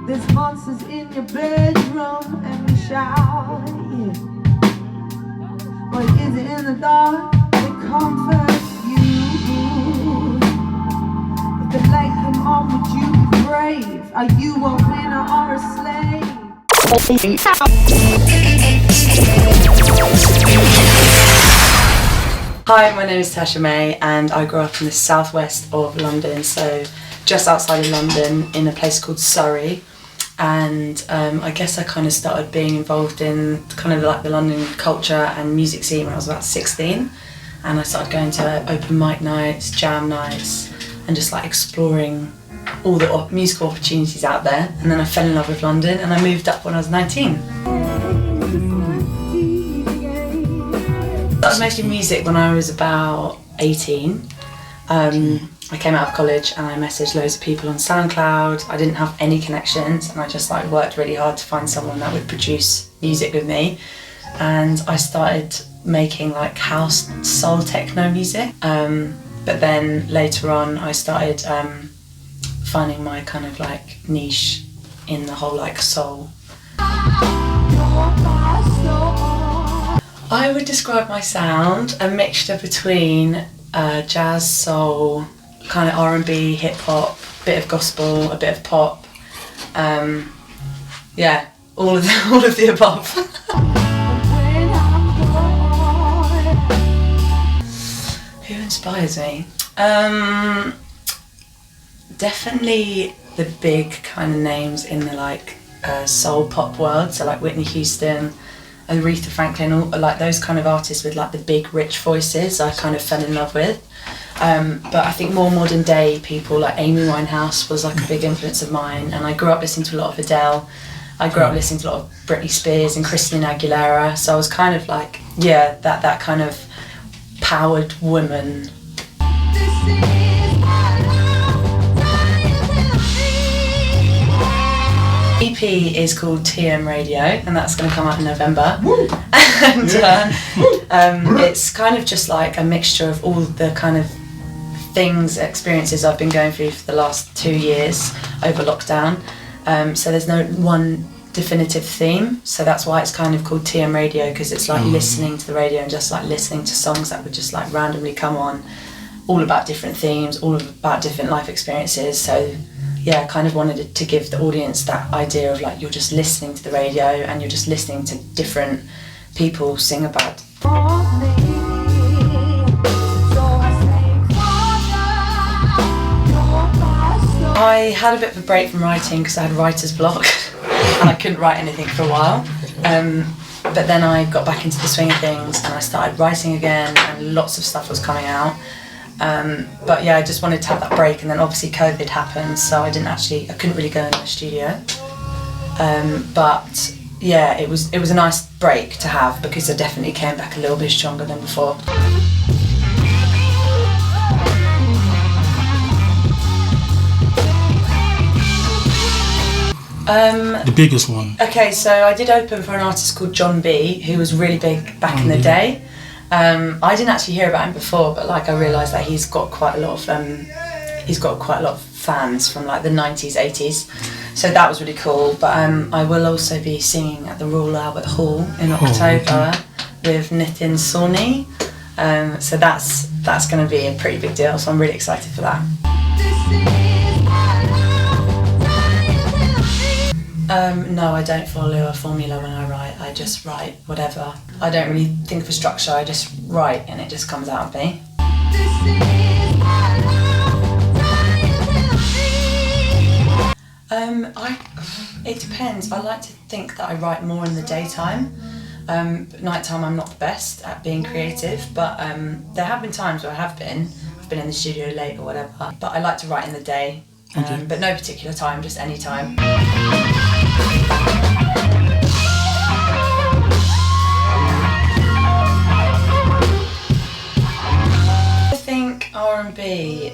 There's monsters in your bedroom and you shout, yeah. But is it in the dark that comforts you? If the light came on, would you be brave? Are you a winner or a slave? Hi, my name is Tertia May and I grew up in the southwest of London, so just outside of London in a place called Surrey. And I guess I kind of started being involved in kind of like the London culture and music scene when I was about 16, and I started going to open mic nights, jam nights, and just like exploring all the musical opportunities out there. And then I fell in love with London and I moved up when I was 19. I started making music when I was about 18. I came out of college and I messaged loads of people on SoundCloud. I didn't have any connections and I just like worked really hard to find someone that would produce music with me. And I started making like house, soul, techno music. But then later on I started finding my kind of like niche in the whole like soul. I would describe my sound a mixture between jazz, soul, kind of R&B, hip hop, bit of gospel, a bit of pop. Yeah, all of the above. Who inspires me? Definitely the big kind of names in the like soul pop world, so like Whitney Houston, Aretha Franklin, all, like those kind of artists with like the big rich voices I kind of fell in love with. But I think more modern day people like Amy Winehouse was like a big influence of mine, and I grew up listening to a lot of Adele. I grew up listening to a lot of Britney Spears and Christina Aguilera, so I was kind of like, yeah, that kind of powered woman. EP is called TM Radio, and that's going to come out in November. And it's kind of just like a mixture of all the kind of things, experiences I've been going through for the last 2 years over lockdown. So there's no one definitive theme, so that's why it's kind of called TM Radio, because it's like listening to the radio and just like listening to songs that would just like randomly come on, all about different themes, all about different life experiences. So yeah, I kind of wanted to give the audience that idea of like you're just listening to the radio and you're just listening to different people sing about. I had a bit of a break from writing because I had writer's block and I couldn't write anything for a while. But then I got back into the swing of things and I started writing again, and lots of stuff was coming out. But yeah, I just wanted to have that break, and then obviously COVID happened, so I couldn't really go in the studio. But yeah, it was a nice break to have, because I definitely came back a little bit stronger than before. The biggest one. Okay, so I did open for an artist called John B, who was really big back in the day. I didn't actually hear about him before, but like I realised that he's got quite a lot of fans from like the 90s, 80s. So that was really cool. But I will also be singing at the Royal Albert Hall in October with Nitin Sawhney. So that's going to be a pretty big deal. So I'm really excited for that. No, I don't follow a formula when I write. I just write whatever. I don't really think of a structure, I just write and it just comes out of me. It depends. I like to think that I write more in the daytime. Nighttime I'm not the best at being creative, but there have been times where I've been in the studio late or whatever. But I like to write in the day, but no particular time, just any time. I think R&B,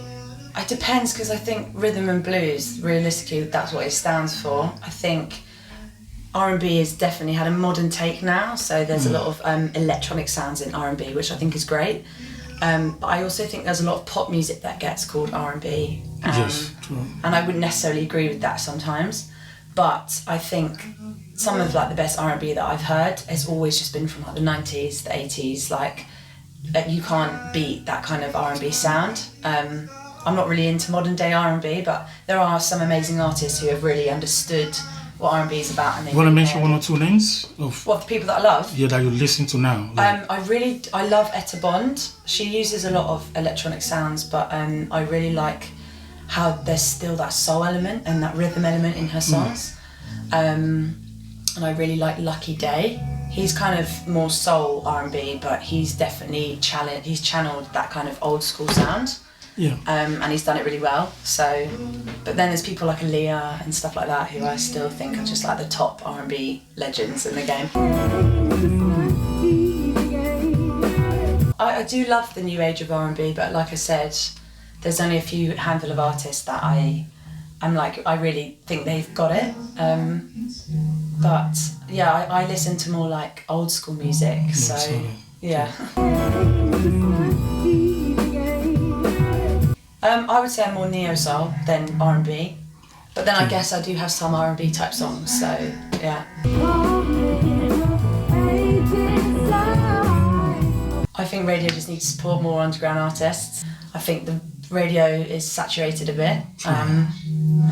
it depends, because I think rhythm and blues, realistically, that's what it stands for. I think R&B has definitely had a modern take now, so there's a lot of electronic sounds in R&B, which I think is great. But I also think there's a lot of pop music that gets called R&B. Yes, true. And I wouldn't necessarily agree with that sometimes. but I think some of like the best R&B that I've heard has always just been from like the 90s, the 80s. Like you can't beat that kind of R&B sound. I'm not really into modern day R&B, but there are some amazing artists who have really understood what R&B is about. And they want to mention one or two names of what the people that I love? Yeah, that you listen to now. Like. I love Etta Bond. She uses a lot of electronic sounds, but I really like how there's still that soul element and that rhythm element in her songs. And I really like Lucky Day. He's kind of more soul R&B, but he's definitely channeled that kind of old school sound. Yeah. And he's done it really well. So, but then there's people like Aaliyah and stuff like that who I still think are just like the top R&B legends in the game. I do love the new age of R&B, but like I said, there's only a few handful of artists that I really think they've got it. But yeah, I listen to more like old school music. So yeah. I would say I'm more neo-soul than R&B, but then I guess I do have some R&B type songs, so yeah. I think radio just needs to support more underground artists. I think the radio is saturated a bit, and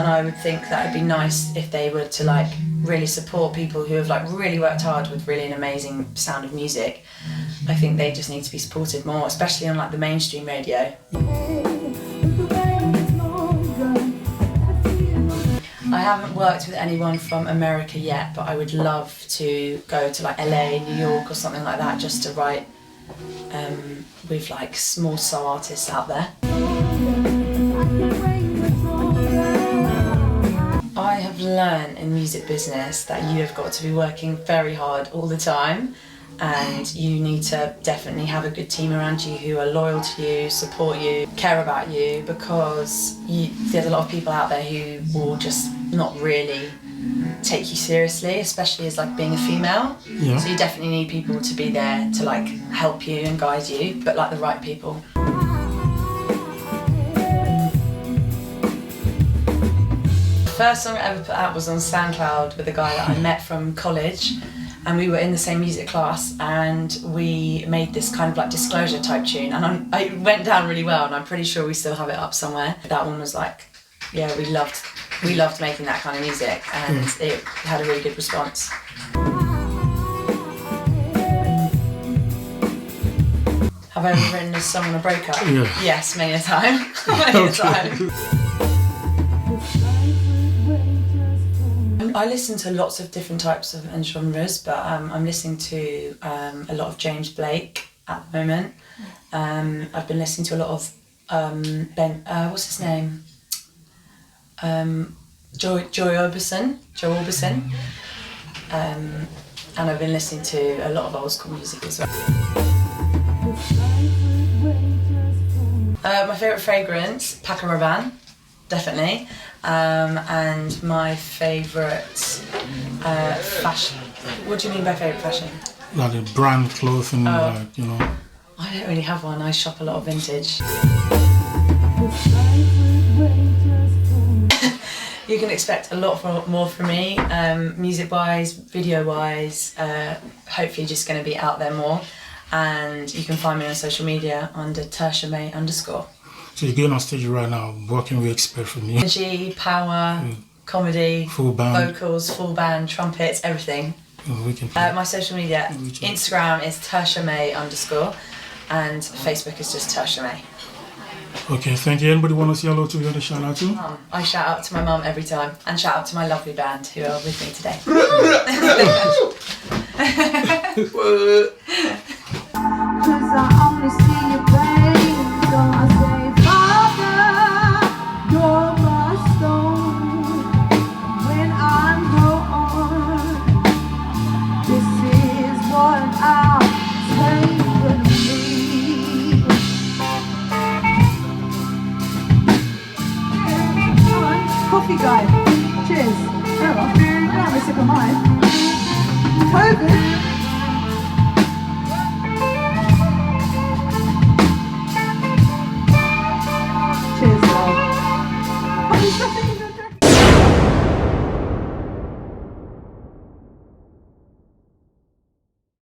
I would think that it'd be nice if they were to like really support people who have like really worked hard with really an amazing sound of music. I think they just need to be supported more, especially on like the mainstream radio. I haven't worked with anyone from America yet, but I would love to go to like LA, New York or something like that just to write with like small soul artists out there. I have learned in music business that you have got to be working very hard all the time, and you need to definitely have a good team around you who are loyal to you, support you, care about you, because there's a lot of people out there who will just not really take you seriously, especially as like being a female. Yeah. So you definitely need people to be there to like help you and guide you, but like the right people. The first song I ever put out was on SoundCloud with a guy that I met from college, and we were in the same music class, and we made this kind of like disclosure type tune, and it went down really well, and I'm pretty sure we still have it up somewhere. That one was like, yeah, we loved making that kind of music, and it had a really good response. Have I ever written a song on a breakup? Yeah. Yes, many a time. Many a time. I listen to lots of different types of and genres, but I'm listening to a lot of James Blake at the moment. I've been listening to a lot of what's his name? Joe Orbison, and I've been listening to a lot of old school music as well. My favourite fragrance, Paco Rabanne, definitely, and my favourite fashion. What do you mean by favourite fashion? Like the brand clothing, like, you know. I don't really have one. I shop a lot of vintage. You can expect a lot more from me, music-wise, video-wise, hopefully just going to be out there more. And you can find me on social media under Tertia May _. So you're going on stage right now, what can we expect from you? Energy, power, comedy, full band, vocals, full band, trumpets, everything. We can my social media, Instagram is Tertia May _ and Facebook is just Tertia May. Okay, thank you. Anybody want to say hello to you to shout out to? I shout out to my mum every time, and shout out to my lovely band who are with me today. Cause I only see you, babe. So I say, Father, you're my stone. When I grow on, this is what I'll take with me. Coffee guy, cheers. Oh, I'm sick of mine. COVID.